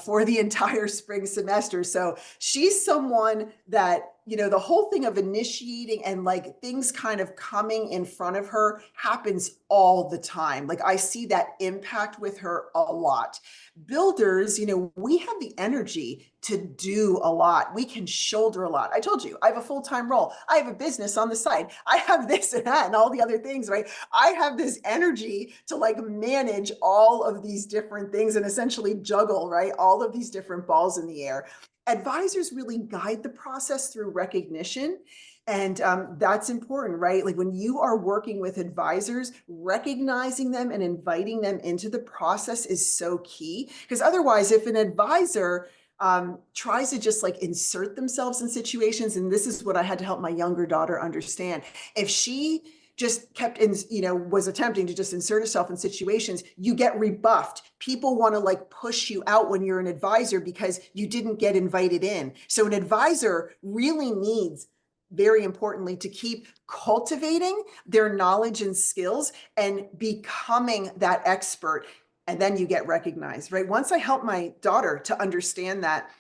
for the entire spring semester. So she's someone that, the whole thing of initiating and like things kind of coming in front of her happens all the time. Like I see that impact with her a lot. Builders, we have the energy to do a lot. We can shoulder a lot. I told you, I have a full-time role. I have a business on the side. I have this and that and all the other things, right? I have this energy to like manage all of these different things and essentially juggle, right? All of these different balls in the air. Advisors really guide the process through recognition. And that's important, right? Like when you are working with advisors, recognizing them and inviting them into the process is so key. Because otherwise, if an advisor tries to just like insert themselves in situations, and this is what I had to help my younger daughter understand, if she just kept in, was attempting to just insert herself in situations, you get rebuffed. People want to like push you out when you're an advisor because you didn't get invited in. So an advisor really needs, very importantly, to keep cultivating their knowledge and skills and becoming that expert. And then you get recognized, right? Once I helped my daughter to understand that,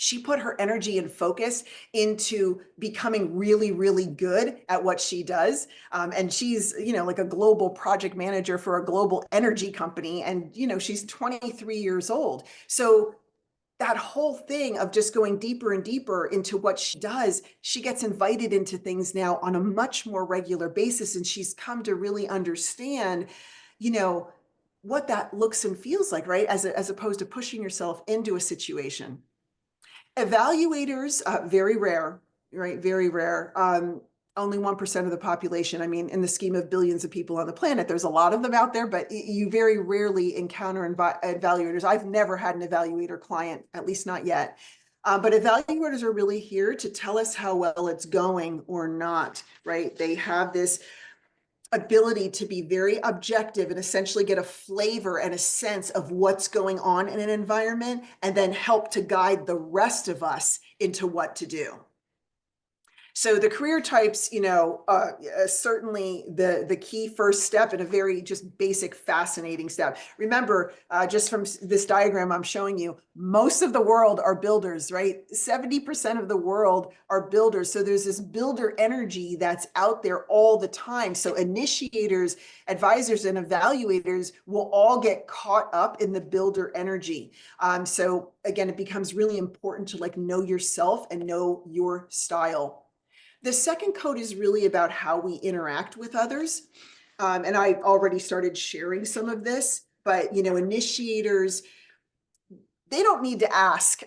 she put her energy and focus into becoming really, really good at what she does. And she's, like a global project manager for a global energy company. And, she's 23 years old. So that whole thing of just going deeper and deeper into what she does, she gets invited into things now on a much more regular basis. And she's come to really understand, what that looks and feels like, right? As opposed to pushing yourself into a situation. Evaluators, very rare, right? Very rare. Only 1% of the population. I mean, in the scheme of billions of people on the planet, there's a lot of them out there, but you very rarely encounter evaluators. I've never had an evaluator client, at least not yet. But evaluators are really here to tell us how well it's going or not, right? They have this ability to be very objective and essentially get a flavor and a sense of what's going on in an environment and then help to guide the rest of us into what to do. So the career types, certainly the key first step and a very just basic, fascinating step. Remember, just from this diagram I'm showing you, most of the world are builders, right? 70% of the world are builders. So there's this builder energy that's out there all the time. So initiators, advisors, and evaluators will all get caught up in the builder energy. So again, it becomes really important to like know yourself and know your style. The second code is really about how we interact with others. And I already started sharing some of this, but, initiators, they don't need to ask,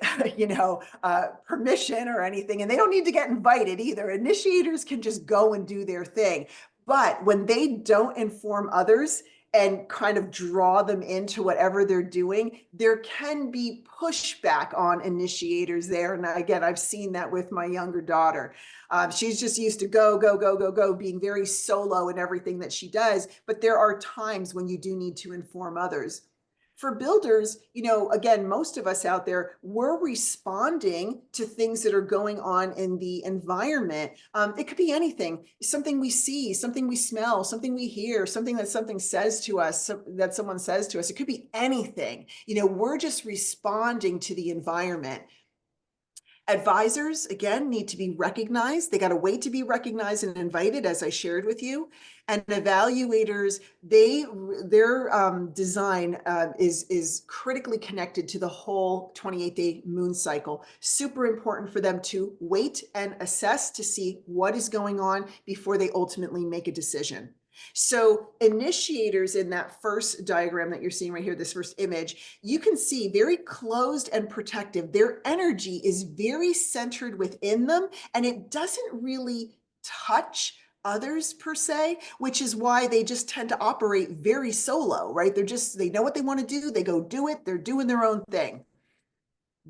permission or anything, and they don't need to get invited either. Initiators can just go and do their thing. But when they don't inform others and kind of draw them into whatever they're doing, there can be pushback on initiators there. And again, I've seen that with my younger daughter. She's just used to go, go, go, go, go, being very solo in everything that she does. But there are times when you do need to inform others. For builders, again, most of us out there, we're responding to things that are going on in the environment. It could be anything, something we see, something we smell, something we hear, something that something says to us, that someone says to us. It could be anything. We're just responding to the environment. Advisors, again, need to be recognized. They got to wait to be recognized and invited, as I shared with you. And evaluators, their design is critically connected to the whole 28-day moon cycle. Super important for them to wait and assess to see what is going on before they ultimately make a decision. So initiators in that first diagram that you're seeing right here, this first image, you can see very closed and protective. Their energy is very centered within them, and it doesn't really touch others per se, which is why they just tend to operate very solo, right? They know what they want to do, they go do it, they're doing their own thing.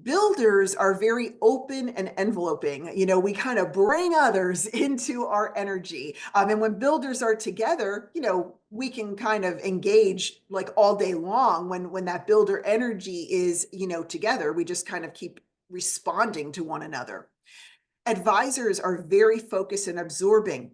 Builders are very open and enveloping. We kind of bring others into our energy. And when builders are together, we can kind of engage like all day long when that builder energy is, together. We just kind of keep responding to one another. Advisors are very focused and absorbing.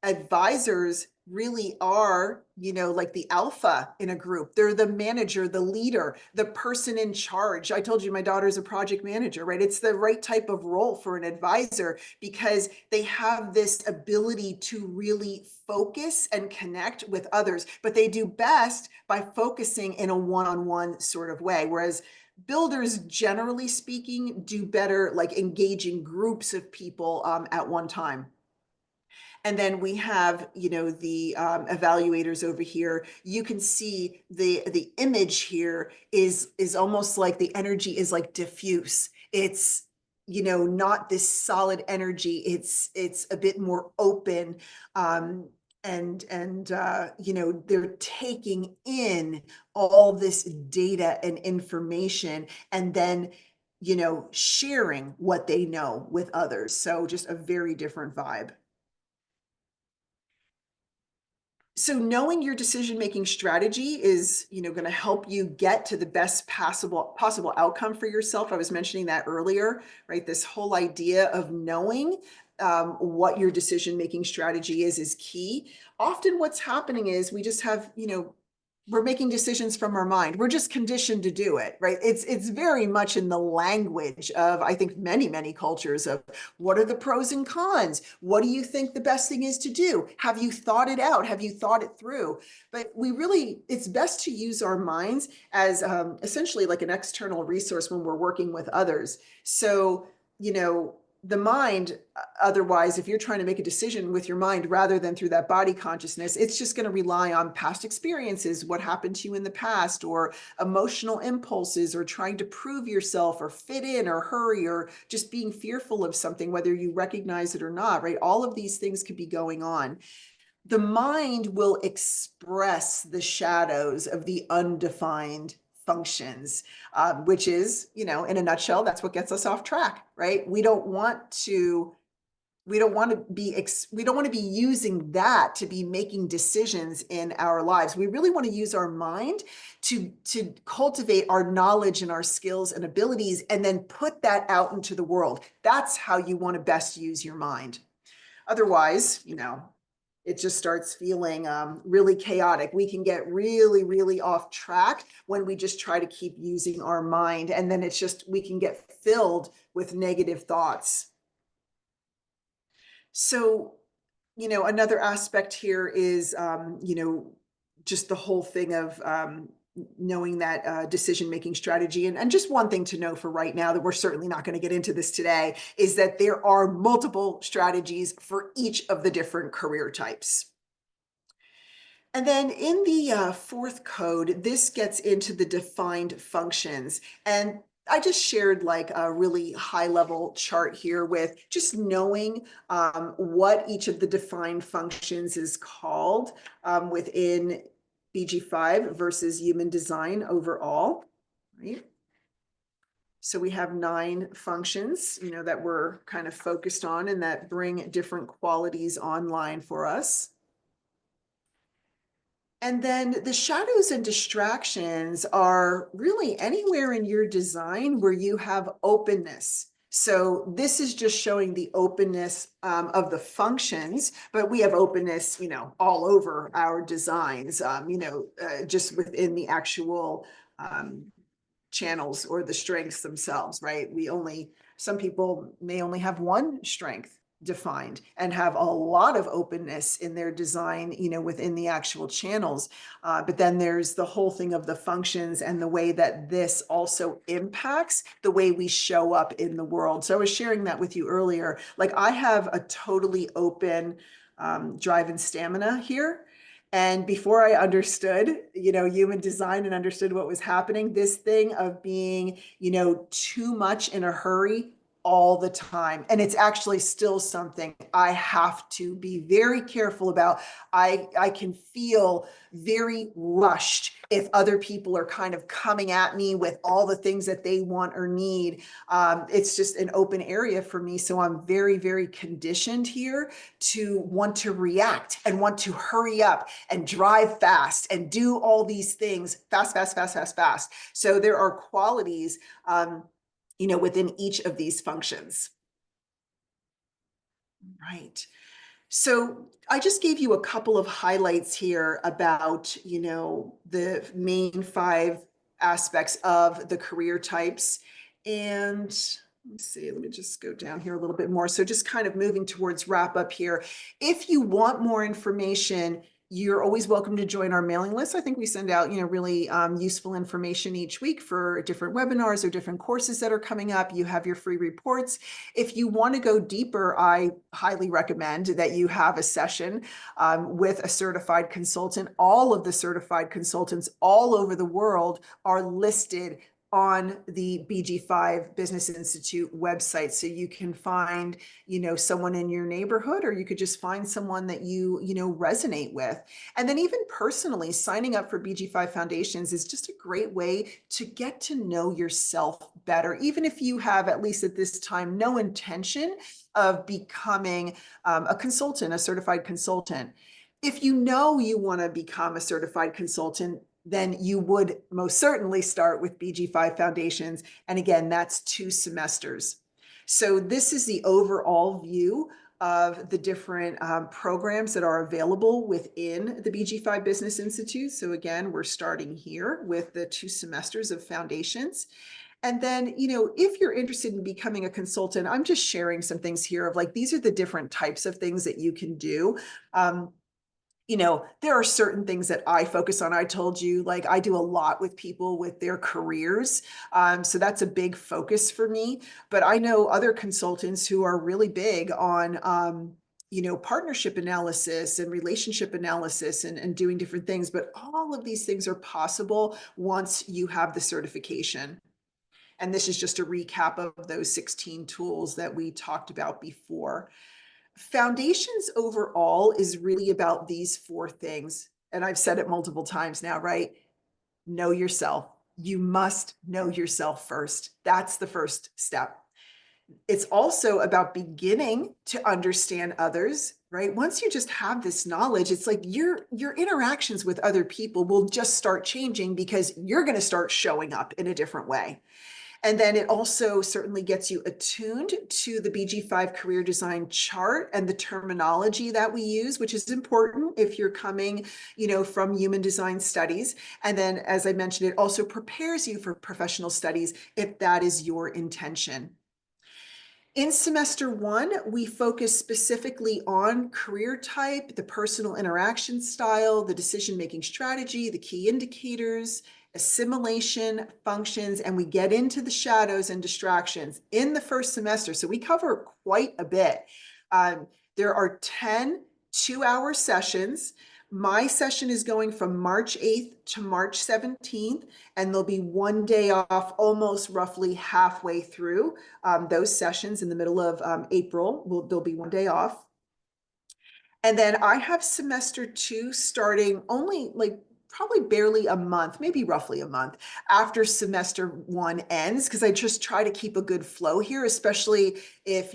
Advisors really are, like the alpha in a group. They're the manager, the leader, the person in charge. I told you my daughter's a project manager, right? It's the right type of role for an advisor because they have this ability to really focus and connect with others, but they do best by focusing in a one-on-one sort of way. Whereas builders, generally speaking, do better like engaging groups of people at one time. And then we have, the evaluators over here. You can see the image here is almost like the energy is like diffuse. It's, not this solid energy. It's a bit more open. And they're taking in all this data and information and then, sharing what they know with others. So just a very different vibe. So knowing your decision-making strategy is, going to help you get to the best possible outcome for yourself. I was mentioning that earlier, right? This whole idea of knowing what your decision-making strategy is key. Often what's happening is we just have, we're making decisions from our mind. We're just conditioned to do it, right? It's very much in the language of, I think, many cultures of what are the pros and cons? What do you think the best thing is to do? Have you thought it out? Have you thought it through? But it's best to use our minds as essentially like an external resource when we're working with others. So, the mind, otherwise, if you're trying to make a decision with your mind rather than through that body consciousness, it's just going to rely on past experiences, what happened to you in the past, or emotional impulses, or trying to prove yourself or fit in or hurry, or just being fearful of something, whether you recognize it or not, right? All of these things could be going on. The mind will express the shadows of the undefined functions, which is, in a nutshell, that's what gets us off track, right? We don't want to be using that to be making decisions in our lives. We really want to use our mind to cultivate our knowledge and our skills and abilities, and then put that out into the world. That's how you want to best use your mind. Otherwise, it just starts feeling really chaotic. We can get really off track when we just try to keep using our mind. And then we can get filled with negative thoughts. So, another aspect here is, just the whole thing of knowing that decision-making strategy. And just one thing to know for right now, that we're certainly not going to get into this today, is that there are multiple strategies for each of the different career types. And then in the fourth code, this gets into the defined functions. And I just shared like a really high level chart here with just knowing what each of the defined functions is called within BG5 versus human design overall, right? So we have 9 functions, that we're kind of focused on and that bring different qualities online for us. And then the shadows and distractions are really anywhere in your design where you have openness. So this is just showing the openness of the functions, but we have openness, all over our designs, just within the actual channels or the strengths themselves, right? We only Some people may only have one strength defined and have a lot of openness in their design, within the actual channels. But then there's the whole thing of the functions and the way that this also impacts the way we show up in the world. So I was sharing that with you earlier. Like I have a totally open drive and stamina here. And before I understood, human design and understood what was happening, this thing of being, too much in a hurry all the time. And it's actually still something I have to be very careful about. I can feel very rushed if other people are kind of coming at me with all the things that they want or need. It's just an open area for me. So I'm very, very conditioned here to want to react and want to hurry up and drive fast and do all these things fast, fast, fast, fast, fast. So there are qualities, within each of these functions. Right. So I just gave you a couple of highlights here about, the main 5 aspects of the career types. And let me see, let me just go down here a little bit more. So just kind of moving towards wrap up here. If you want more information, you're always welcome to join our mailing list. I think we send out, really useful information each week for different webinars or different courses that are coming up. You have your free reports. If you want to go deeper, I highly recommend that you have a session with a certified consultant. All of the certified consultants all over the world are listed on the BG5 Business Institute website. So you can find, someone in your neighborhood, or you could just find someone that you resonate with. And then even personally, signing up for BG5 Foundations is just a great way to get to know yourself better, even if you have, at least at this time, no intention of becoming a consultant, a certified consultant. If you know you want to become a certified consultant, then you would most certainly start with BG5 Foundations. And again, that's 2 semesters. So this is the overall view of the different programs that are available within the BG5 Business Institute. So again, we're starting here with the 2 semesters of Foundations. And then, if you're interested in becoming a consultant, I'm just sharing some things here of like, these are the different types of things that you can do. There are certain things that I focus on. I told you, like, I do a lot with people with their careers. So that's a big focus for me. But I know other consultants who are really big on, partnership analysis and relationship analysis and doing different things. But all of these things are possible once you have the certification. And this is just a recap of those 16 tools that we talked about before. Foundations overall is really about these 4 things. And I've said it multiple times now, right? Know yourself. You must know yourself first. That's the first step. It's also about beginning to understand others, right? Once you just have this knowledge, it's like your interactions with other people will just start changing because you're going to start showing up in a different way. And then it also certainly gets you attuned to the BG5 career design chart and the terminology that we use, which is important if you're coming, from human design studies. And then, as I mentioned, it also prepares you for professional studies if that is your intention. In semester 1, we focus specifically on career type, the personal interaction style, the decision-making strategy, the key indicators, assimilation, functions, and we get into the shadows and distractions in the first semester. So we cover quite a bit. There are 10 2-hour sessions. My session is going from March 8th to March 17th, and there'll be 1 day off almost roughly halfway through those sessions in the middle of April. There'll be 1 day off. And then I have semester 2 starting only probably barely a month, maybe roughly a month after semester 1 ends, because I just try to keep a good flow here, especially if,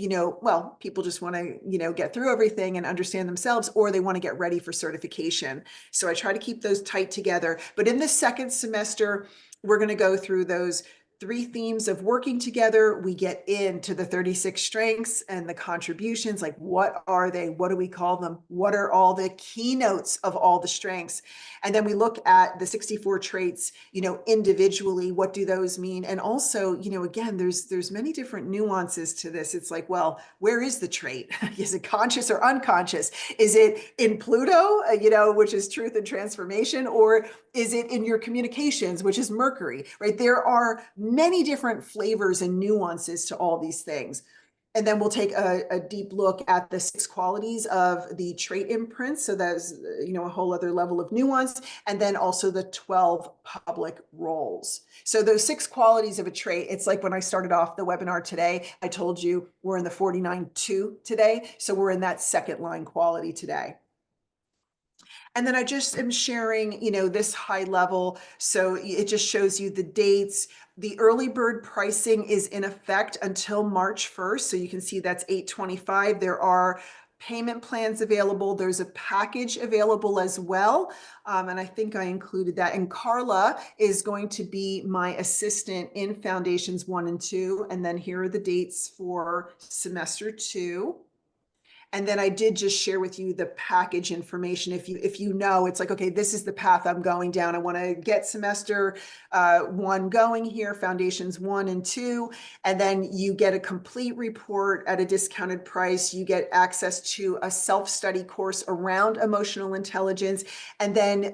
people just want to, get through everything and understand themselves, or they want to get ready for certification. So I try to keep those tight together. But in the second semester, we're going to go through those 3 themes of working together, we get into the 36 strengths and the contributions. Like, what are they? What do we call them? What are all the keynotes of all the strengths? And then we look at the 64 traits, individually. What do those mean? And also, again, there's many different nuances to this. It's like, well, where is the trait? Is it conscious or unconscious? Is it in Pluto, which is truth and transformation, or is it in your communications, which is Mercury, right? There are many different flavors and nuances to all these things. And then we'll take a deep look at the 6 qualities of the trait imprints. So that's, a whole other level of nuance. And then also the 12 public roles. So those 6 qualities of a trait, it's like when I started off the webinar today, I told you we're in the 49-2 today. So we're in that second line quality today. And then I just am sharing, this high level. So it just shows you the dates. The early bird pricing is in effect until March 1st. So you can see that's 825. There are payment plans available. There's a package available as well. And I think I included that. And Carla is going to be my assistant in Foundations 1 and 2. And then here are the dates for semester 2. And then I did just share with you the package information. If you know, it's like, okay, this is the path I'm going down. I want to get semester 1 going here, Foundations 1 and 2. And then you get a complete report at a discounted price. You get access to a self-study course around emotional intelligence. And then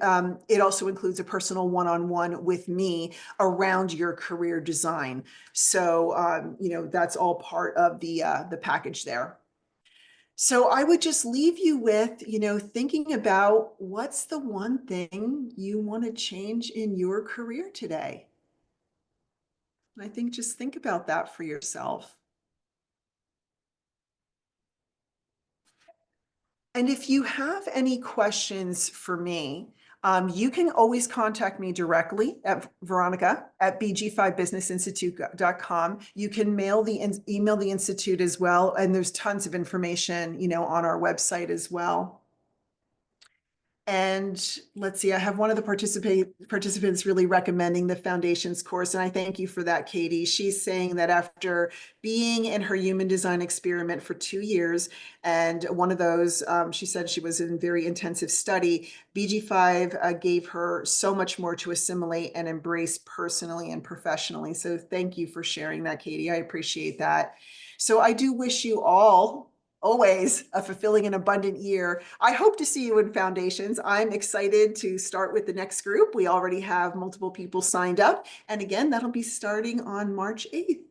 it also includes a personal one-on-one with me around your career design. So, that's all part of the package there. So I would just leave you with, thinking about what's the one thing you want to change in your career today. I think just think about that for yourself. And if you have any questions for me, you can always contact me directly at Veronica at bg5businessinstitute.com. You can email the Institute as well. And there's tons of information, on our website as well. And let's see, I have one of the participants really recommending the Foundations course. And I thank you for that, Katie. She's saying that after being in her human design experiment for 2 years, and one of those, she said she was in very intensive study, BG5 gave her so much more to assimilate and embrace personally and professionally. So thank you for sharing that, Katie. I appreciate that. So I do wish you all always a fulfilling and abundant year. I hope to see you in Foundations. I'm excited to start with the next group. We already have multiple people signed up. And again, that'll be starting on March 8th.